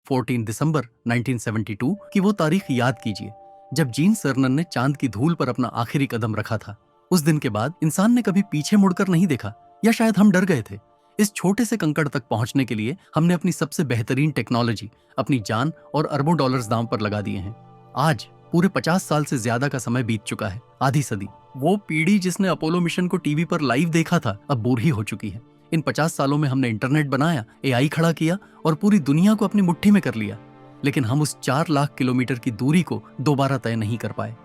14 दिसंबर 1972 की वो तारीख याद कीजिए जब जीन सर्नन ने चांद की धूल पर अपना आखिरी कदम रखा था। उस दिन के बाद इंसान ने कभी पीछे मुड़कर नहीं देखा, या शायद हम डर गए थे। इस छोटे से कंकड़ तक पहुंचने के लिए हमने अपनी सबसे बेहतरीन टेक्नोलॉजी, अपनी जान और अरबों डॉलर्स दांव पर लगा दिए हैं। आज पूरे 50 साल से ज्यादा का समय बीत चुका है, आधी सदी। वो पीढ़ी जिसने अपोलो मिशन को टीवी पर लाइव देखा था अब बूढ़ी हो चुकी है। इन 50 सालों में हमने इंटरनेट बनाया, एआई खड़ा किया और पूरी दुनिया को अपनी मुट्ठी में कर लिया, लेकिन हम उस 4 लाख किलोमीटर की दूरी को दोबारा तय नहीं कर पाए।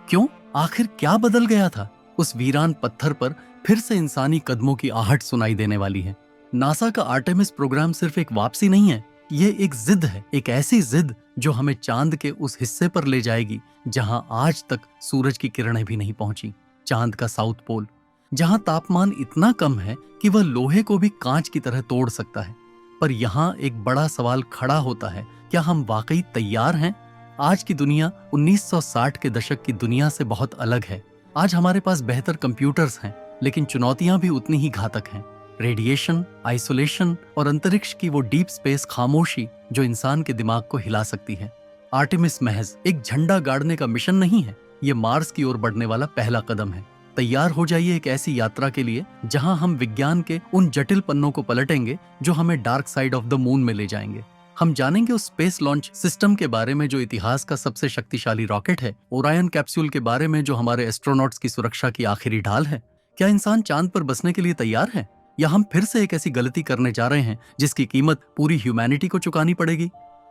क्यों? आखिर क्या बदल गया था? उस वीरान पत्थर पर फिर से इंसानी कदमों की आहट सुनाई देने वाली है। नासा का आर्टेमिस प्रोग्राम सिर्फ एक वापसी नहीं है, ये एक जिद है, एक ऐसी जिद जो हमें चांद के उस हिस्से पर ले जाएगी जहां आज तक सूरज की किरणें भी नहीं पहुंची। चांद का साउथ पोल, जहां तापमान इतना कम है कि वह लोहे को भी कांच की तरह तोड़ सकता है। पर यहाँ एक बड़ा सवाल खड़ा होता है, क्या हम वाकई तैयार हैं? आज की दुनिया 1960 के दशक की दुनिया से बहुत अलग है। आज हमारे पास बेहतर कंप्यूटर्स हैं, लेकिन चुनौतियां भी उतनी ही घातक हैं। रेडिएशन, आइसोलेशन और अंतरिक्ष की वो डीप स्पेस खामोशी जो इंसान के दिमाग को हिला सकती है। आर्टेमिस महज एक झंडा गाड़ने का मिशन नहीं है, ये मार्स की ओर बढ़ने वाला पहला कदम है। तैयार हो जाइए एक ऐसी यात्रा के लिए जहां हम विज्ञान के उन जटिल पन्नों को पलटेंगे जो हमें dark side of the moon में ले जाएंगे। हम जानेंगे उस स्पेस लॉन्च सिस्टम के बारे में जो इतिहास का सबसे शक्तिशाली रॉकेट है, ओरायन कैप्सूल के बारे में जो हमारे एस्ट्रोनॉट्स की सुरक्षा की आखिरी ढाल है। क्या इंसान चांद पर बसने के लिए तैयार है, या हम फिर से एक ऐसी गलती करने जा रहे हैं जिसकी कीमत पूरी ह्यूमैनिटी को चुकानी पड़ेगी?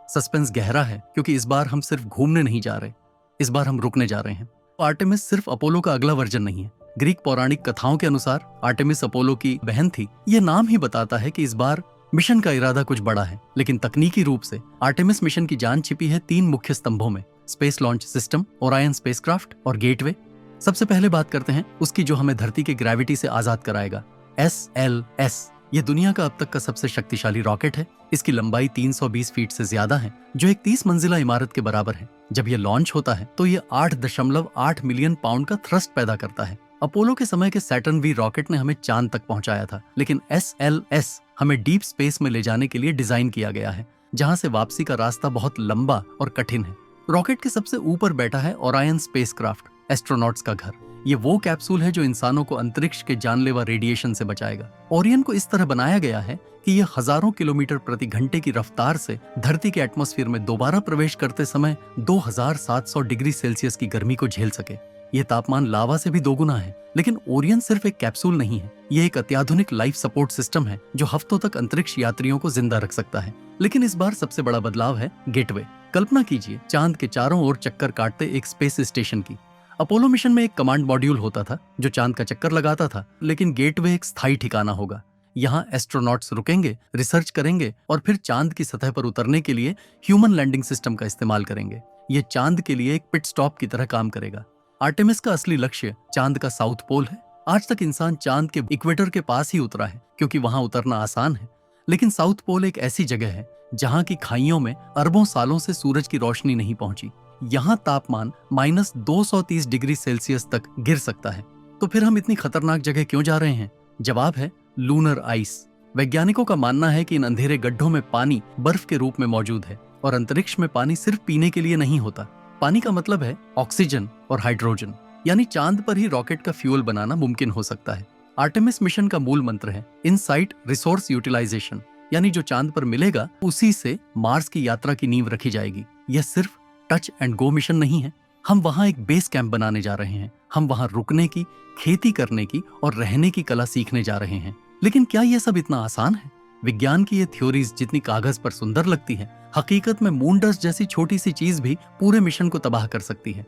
सस्पेंस गहरा है, क्योंकि इस बार हम सिर्फ घूमने नहीं जा रहे, इस बार हम रुकने जा रहे हैं। आर्टेमिस सिर्फ अपोलो का अगला वर्जन नहीं है। ग्रीक पौराणिक कथाओं के अनुसार आर्टेमिस अपोलो की बहन थी। यह नाम ही बताता है कि इस बार मिशन का इरादा कुछ बड़ा है, लेकिन तकनीकी रूप से आर्टेमिस मिशन की जान छिपी है 3 मुख्य स्तंभों में: space launch system, Orion spacecraft और गेटवे। सबसे पहले बात करते हैं उसकी जो हमें धरती के ग्रेविटी से आजाद कराएगा, SLS। ये दुनिया का अब तक का सबसे शक्तिशाली रॉकेट है। इसकी लंबाई 320 फीट से ज्यादा है, जो एक 30 मंजिला इमारत के बराबर है। जब यह लॉन्च होता है तो यह 8.8 मिलियन पाउंड का थ्रस्ट पैदा करता है। अपोलो के समय के सैटर्न V रॉकेट ने हमें चांद तक पहुंचाया था, लेकिन SLS हमें डीप स्पेस में ले जाने के लिए डिजाइन किया गया है, जहां से वापसी का रास्ता बहुत लंबा और कठिन है। रॉकेट के सबसे ऊपर बैठा है ओरायन स्पेसक्राफ्ट, एस्ट्रोनॉट्स का घर। ये वो कैप्सूल है जो इंसानों को अंतरिक्ष के जानलेवा रेडिएशन से बचाएगा। ओरियन को इस तरह बनाया गया है कि यह हजारों किलोमीटर प्रति घंटे की रफ्तार से धरती के एटमॉस्फेयर में दोबारा प्रवेश करते समय 2700 डिग्री सेल्सियस की गर्मी को झेल सके। यह तापमान लावा से भी दोगुना है। लेकिन ओरियन सिर्फ एक कैप्सूल नहीं है, यह एक अत्याधुनिक लाइफ सपोर्ट सिस्टम है जो हफ्तों तक अंतरिक्ष यात्रियों को जिंदा रख सकता है। लेकिन इस बार सबसे बड़ा बदलाव है गेटवे। कल्पना कीजिए चांद के चारों ओर चक्कर काटते एक स्पेस स्टेशन की। अपोलो मिशन में एक कमांड मॉड्यूल होता था जो चांद का चक्कर लगाता था, लेकिन गेटवे एक स्थायी ठिकाना होगा। यहाँ एस्ट्रोनॉट्स रुकेंगे, रिसर्च करेंगे और फिर चांद की सतह पर उतरने के लिए ह्यूमन लैंडिंग सिस्टम का इस्तेमाल करेंगे। ये चांद के लिए एक पिट स्टॉप की तरह काम करेगा। आर्टेमिस का असली लक्ष्य चांद का साउथ पोल है। आज तक इंसान चांद के इक्वेटर के पास ही उतरा है, क्योंकि वहां उतरना आसान है। लेकिन साउथ पोल एक ऐसी जगह है जहां की खाइयों में अरबों सालों से सूरज की रोशनी नहीं पहुंची। यहाँ तापमान -230 डिग्री सेल्सियस तक गिर सकता है। तो फिर हम इतनी खतरनाक जगह क्यों जा रहे हैं? जवाब है लूनर आइस। वैज्ञानिकों का मानना है कि इन अंधेरे गड्ढों में पानी बर्फ के रूप में मौजूद है, और अंतरिक्ष में पानी सिर्फ पीने के लिए नहीं होता। पानी का मतलब है ऑक्सीजन और हाइड्रोजन, यानी चांद पर ही रॉकेट का फ्यूल बनाना मुमकिन हो सकता है। आर्टेमिस मिशन का मूल मंत्र है इनसाइट रिसोर्स यूटिलाइजेशन, यानी जो चांद पर मिलेगा उसी से मार्स की यात्रा की नींव रखी जाएगी। यह सिर्फ टच एंड गो मिशन नहीं है। हम वहां एक बेस कैंप बनाने जा रहे हैं। हम वहां रुकने की, खेती करने की और रहने की कला सीखने जा रहे हैं। लेकिन क्या यह सब इतना आसान है? विज्ञान की ये थ्योरीज जितनी कागज पर सुंदर लगती है, हकीकत में मून डस्ट जैसी छोटी सी चीज भी पूरे मिशन को तबाह कर सकती है।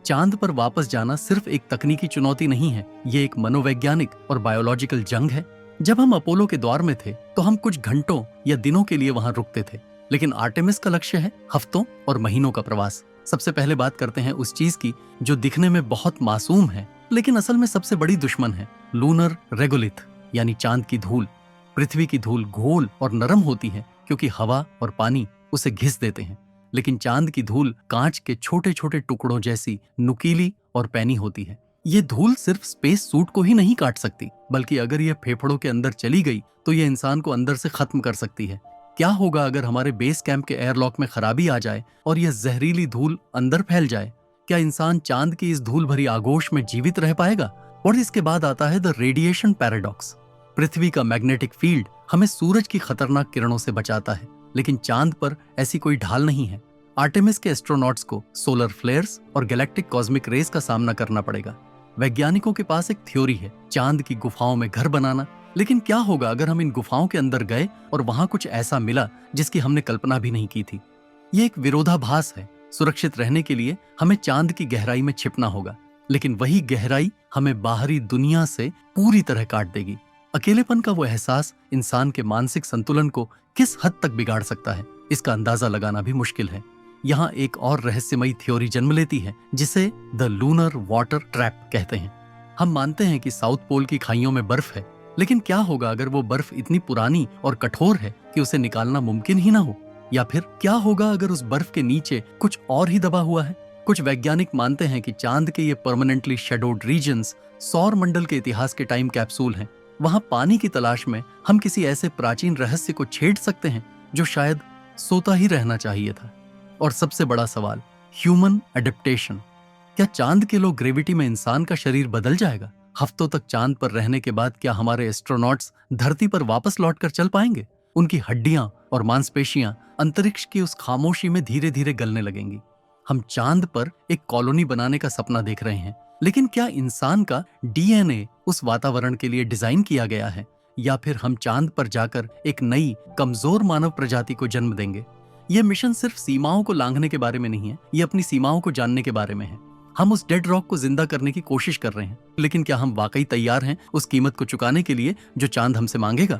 चांद पर वापस जाना सिर्फ एक तकनीकी चुनौती नहीं है, ये एक मनोवैज्ञानिक और बायोलॉजिकल जंग है। जब हम अपोलो के दौर में थे तो हम कुछ घंटों या दिनों के लिए वहां रुकते थे, लेकिन आर्टेमिस का लक्ष्य है हफ्तों और महीनों का प्रवास। सबसे पहले बात करते हैं उस चीज की जो दिखने में बहुत मासूम है, लेकिन असल में सबसे बड़ी दुश्मन है, लूनर रेगोलिथ, यानी चांद की धूल। पृथ्वी की धूल गोल और नरम होती है क्योंकि हवा और पानी उसे घिस देते हैं, लेकिन चांद की धूल कांच के छोटे छोटे टुकड़ों जैसी नुकीली और पैनी होती है। ये धूल सिर्फ स्पेस सूट को ही नहीं काट सकती, बल्कि अगर ये फेफड़ों के अंदर चली गई तो ये इंसान को अंदर से खत्म कर सकती है। क्या होगा अगर हमारे बेस कैंप के एयरलॉक में खराबी आ जाए और यह जहरीली धूल अंदर फैल जाए? क्या इंसान चांद की इस धूल भरी आगोश में जीवित रह पाएगा? और इसके बाद आता है द रेडिएशन पैराडॉक्स। पृथ्वी का मैग्नेटिक फील्ड हमें सूरज की खतरनाक किरणों से बचाता है, लेकिन चांद पर ऐसी कोई ढाल नहीं है। आर्टेमिस के एस्ट्रोनॉट्स को सोलर फ्लेयर्स और गैलेक्टिक कॉस्मिक रेस का सामना करना पड़ेगा। वैज्ञानिकों के पास एक थ्योरी है, चांद की गुफाओं में घर बनाना। लेकिन क्या होगा अगर हम इन गुफाओं के अंदर गए और वहां कुछ ऐसा मिला जिसकी हमने कल्पना भी नहीं की थी? ये एक विरोधाभास है। सुरक्षित रहने के लिए हमें चांद की गहराई में छिपना होगा, लेकिन वही गहराई हमें बाहरी दुनिया से पूरी तरह काट देगी। अकेलेपन का वो एहसास इंसान के मानसिक संतुलन को किस हद तक बिगाड़ सकता है, इसका अंदाजा लगाना भी मुश्किल है। यहाँ एक और रहस्यमयी थ्योरी जन्म लेती है, जिसे द लूनर वाटर ट्रैप कहते हैं। हम मानते हैं कि साउथ पोल की खाइयों में बर्फ है, लेकिन क्या होगा अगर वो बर्फ इतनी पुरानी और कठोर है कि उसे निकालना मुमकिन ही ना हो? या फिर क्या होगा अगर उस बर्फ के नीचे कुछ और ही दबा हुआ है? कुछ वैज्ञानिक मानते हैं कि चांद के ये परमानेंटली शेडोड रीजन्स सौर मंडल के इतिहास के टाइम कैप्सूल हैं। वहां पानी की तलाश में हम किसी ऐसे प्राचीन रहस्य को छेड़ सकते हैं जो शायद सोता ही रहना चाहिए था। और सबसे बड़ा सवाल, ह्यूमन एडेप्टेशन। क्या चांद के लोग ग्रेविटी में इंसान का शरीर बदल जाएगा? हफ्तों तक चांद पर रहने के बाद क्या हमारे एस्ट्रोनॉट्स धरती पर वापस लौटकर चल पाएंगे? उनकी हड्डियां और मांसपेशियां अंतरिक्ष की उस खामोशी में धीरे धीरे गलने लगेंगी। हम चांद पर एक कॉलोनी बनाने का सपना देख रहे हैं, लेकिन क्या इंसान का डीएनए उस वातावरण के लिए डिजाइन किया गया है? या फिर हम चांद पर जाकर एक नई कमजोर मानव प्रजाति को जन्म देंगे? यह मिशन सिर्फ सीमाओं को लांघने के बारे में नहीं है, ये अपनी सीमाओं को जानने के बारे में है। हम उस डेड रॉक को जिंदा करने की कोशिश कर रहे हैं, लेकिन क्या हम वाकई तैयार हैं उस कीमत को चुकाने के लिए जो चांद हमसे मांगेगा?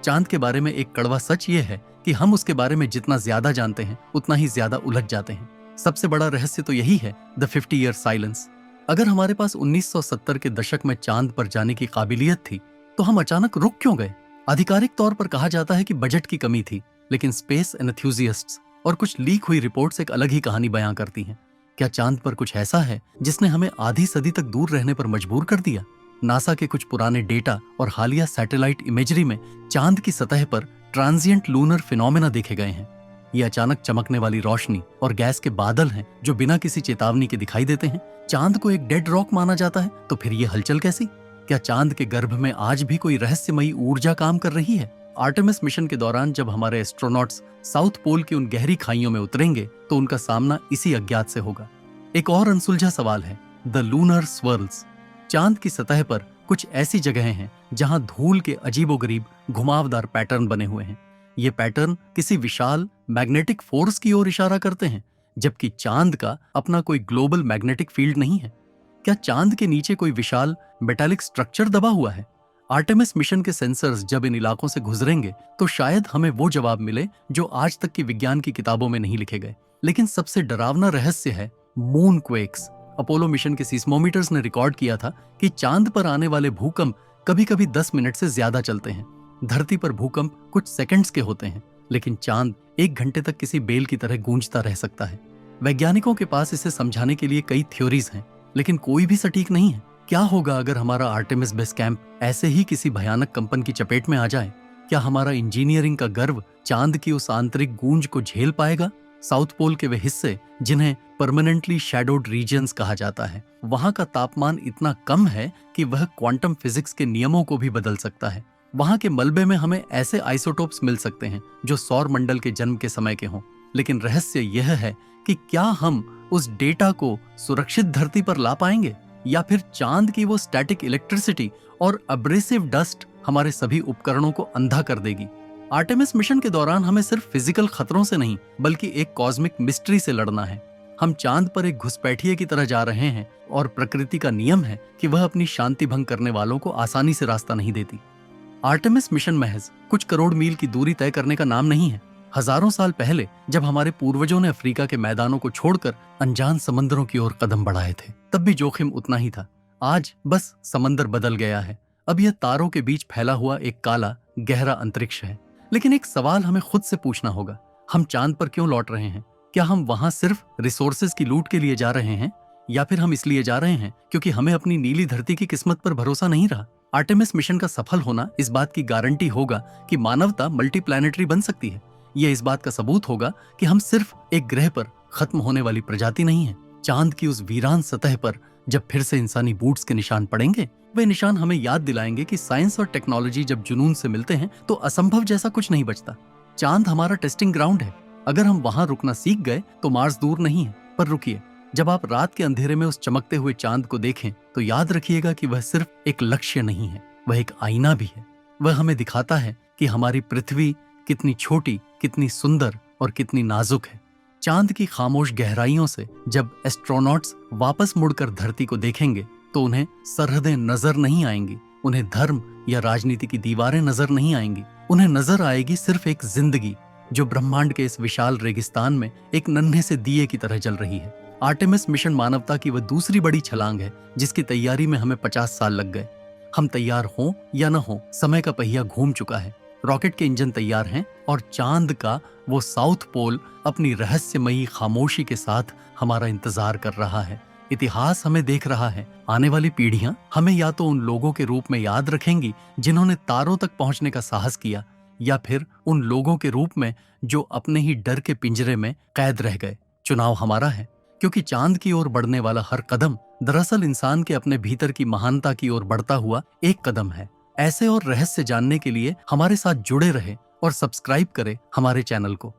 चांद के बारे में एक कड़वा सच ये है कि हम उसके बारे में जितना ज्यादा जानते हैं उतना ही ज्यादा उलझ जाते हैं। सबसे बड़ा रहस्य तो यही है, द 50 ईयर साइलेंस। अगर हमारे पास 1970 के दशक में चांद पर जाने की काबिलियत थी, तो हम अचानक रुक क्यों गए? आधिकारिक तौर पर कहा जाता है कि बजट की कमी थी, लेकिन स्पेस एंथुसियास्ट्स और कुछ लीक हुई रिपोर्ट्स एक अलग ही कहानी बयां करती हैं। क्या चांद पर कुछ ऐसा है जिसने हमें आधी सदी तक दूर रहने पर मजबूर कर दिया? नासा के कुछ पुराने डेटा और हालिया सैटेलाइट इमेजरी में चांद की सतह पर ट्रांजिएंट लूनर फिनोमेना देखे गए हैं। ये अचानक चमकने वाली रोशनी और गैस के बादल हैं जो बिना किसी चेतावनी के दिखाई देते हैं। चांद को एक डेड रॉक माना जाता है, तो फिर ये हलचल कैसी? क्या चांद के गर्भ में आज भी कोई रहस्यमयी ऊर्जा काम कर रही है? आर्टेमिस मिशन के दौरान जब हमारे एस्ट्रोनॉट्स साउथ पोल की उन गहरी खाइयों में उतरेंगे, तो उनका सामना इसी अज्ञात से होगा। एक और अनसुलझा सवाल है, द लूनर स्वर्ल्स। चांद की सतह पर कुछ ऐसी जगहें हैं जहां धूल के अजीबोगरीब घुमावदार पैटर्न बने हुए हैं। ये पैटर्न किसी विशाल मैग्नेटिक फोर्स की ओर इशारा करते हैं, जबकि चांद का अपना कोई ग्लोबल मैग्नेटिक फील्ड नहीं है। क्या चांद के नीचे कोई विशाल मेटालिक स्ट्रक्चर दबा हुआ है? आर्टेमिस मिशन के सेंसर्स जब इन इलाकों से गुजरेंगे तो शायद हमें वो जवाब मिले जो आज तक की विज्ञान की किताबों में नहीं लिखे गए। लेकिन सबसे डरावना रहस्य है मून क्वेक्स। अपोलो मिशन के सीस्मोमीटर्स ने रिकॉर्ड किया था कि चांद पर आने वाले भूकंप कभी-कभी 10 मिनट से ज्यादा चलते हैं। धरती पर भूकंप कुछ सेकंड्स के होते हैं, लेकिन चांद 1 घंटे तक किसी बेल की तरह गूंजता रह सकता है। वैज्ञानिकों के पास इसे समझाने के लिए कई थ्योरीज हैं, लेकिन कोई भी सटीक नहीं है। क्या होगा अगर हमारा आर्टेमिस बेस कैंप ऐसे ही किसी भयानक कंपन की चपेट में आ जाए? क्या हमारा इंजीनियरिंग का गर्व चांद की उस आंतरिक गूंज को झेल पाएगा? साउथ पोल के वे हिस्से जिन्हें परमानेंटली शैडोड रीजन्स कहा जाता है, वहां का तापमान इतना कम है कि वह क्वांटम फिजिक्स के नियमों को भी बदल सकता है। वहां के मलबे में हमें ऐसे आइसोटोप्स मिल सकते हैं जो सौर मंडल के जन्म के समय के हों। लेकिन रहस्य यह है कि क्या हम उस डेटा को सुरक्षित धरती पर ला पाएंगे, या फिर चांद की वो स्टैटिक इलेक्ट्रिसिटी और अब्रेसिव डस्ट हमारे सभी उपकरणों को अंधा कर देगी। आर्टेमिस मिशन के दौरान हमें सिर्फ फिजिकल खतरों से नहीं, बल्कि एक कॉस्मिक मिस्ट्री से लड़ना है। हम चांद पर एक घुसपैठिए की तरह जा रहे हैं और प्रकृति का नियम है कि वह अपनी शांति भंग करने वालों को आसानी से रास्ता नहीं देती। आर्टेमिस मिशन महज कुछ करोड़ मील की दूरी तय करने का नाम नहीं है। हजारों साल पहले जब हमारे पूर्वजों ने अफ्रीका के मैदानों को छोड़कर अनजान समंदरों की ओर कदम बढ़ाए थे, तब भी जोखिम उतना ही था। आज बस समंदर बदल गया है। अब यह तारों के बीच फैला हुआ एक काला गहरा अंतरिक्ष है। लेकिन एक सवाल हमें खुद से पूछना होगा, हम चांद पर क्यों लौट रहे हैं? क्या हम वहां सिर्फ रिसोर्सेज की लूट के लिए जा रहे हैं, या फिर हम इसलिए जा रहे हैं क्योंकि हमें अपनी नीली धरती की किस्मत पर भरोसा नहीं रहा? आर्टेमिस मिशन का सफल होना इस बात की गारंटी होगा कि मानवता मल्टीप्लैनेटरी बन सकती है, ये इस बात का सबूत होगा कि हम सिर्फ एक ग्रह पर खत्म होने वाली प्रजाति नहीं है। चांद की उस वीरान सतह पर जब फिर से इंसानी बूट्स के निशान पड़ेंगे, वे निशान हमें याद दिलाएंगे कि साइंस और टेक्नोलॉजी जब जुनून से मिलते हैं तो असंभव जैसा कुछ नहीं बचता। चांद हमारा टेस्टिंग ग्राउंड है। अगर हम वहां रुकना सीख गए तो मार्स दूर नहीं है। पर रुकिए, जब आप रात के अंधेरे में उस चमकते हुए चांद को देखें तो याद रखिएगा कि वह सिर्फ एक लक्ष्य नहीं है, वह एक आईना भी है। वह हमें दिखाता है कि हमारी पृथ्वी कितनी छोटी, कितनी सुंदर और कितनी नाजुक है। चांद की खामोश गहराइयों से जब एस्ट्रोनॉट्स वापस मुड़कर धरती को देखेंगे तो उन्हें सरहदें नजर नहीं आएंगी, उन्हें धर्म या राजनीति की दीवारें नजर नहीं आएंगी। उन्हें नजर आएगी सिर्फ एक जिंदगी जो ब्रह्मांड के इस विशाल रेगिस्तान में एक नन्हे से दिए की तरह जल रही है। आर्टेमिस मिशन मानवता की वह दूसरी बड़ी छलांग है जिसकी तैयारी में हमें 50 साल लग गए। हम तैयार हों या न हो, समय का पहिया घूम चुका है। रॉकेट के इंजन तैयार हैं और चांद का वो साउथ पोल अपनी रहस्यमयी खामोशी के साथ हमारा इंतजार कर रहा है। इतिहास हमें देख रहा है। आने वाली पीढ़ियां हमें या तो उन लोगों के रूप में याद रखेंगी जिन्होंने तारों तक पहुंचने का साहस किया, या फिर उन लोगों के रूप में जो अपने ही डर के पिंजरे में कैद रह गए। चुनाव हमारा है, क्योंकि चांद की ओर बढ़ने वाला हर कदम दरअसल इंसान के अपने भीतर की महानता की ओर बढ़ता हुआ एक कदम है। ऐसे और रहस्य जानने के लिए हमारे साथ जुड़े रहे और सब्सक्राइब करें हमारे चैनल को।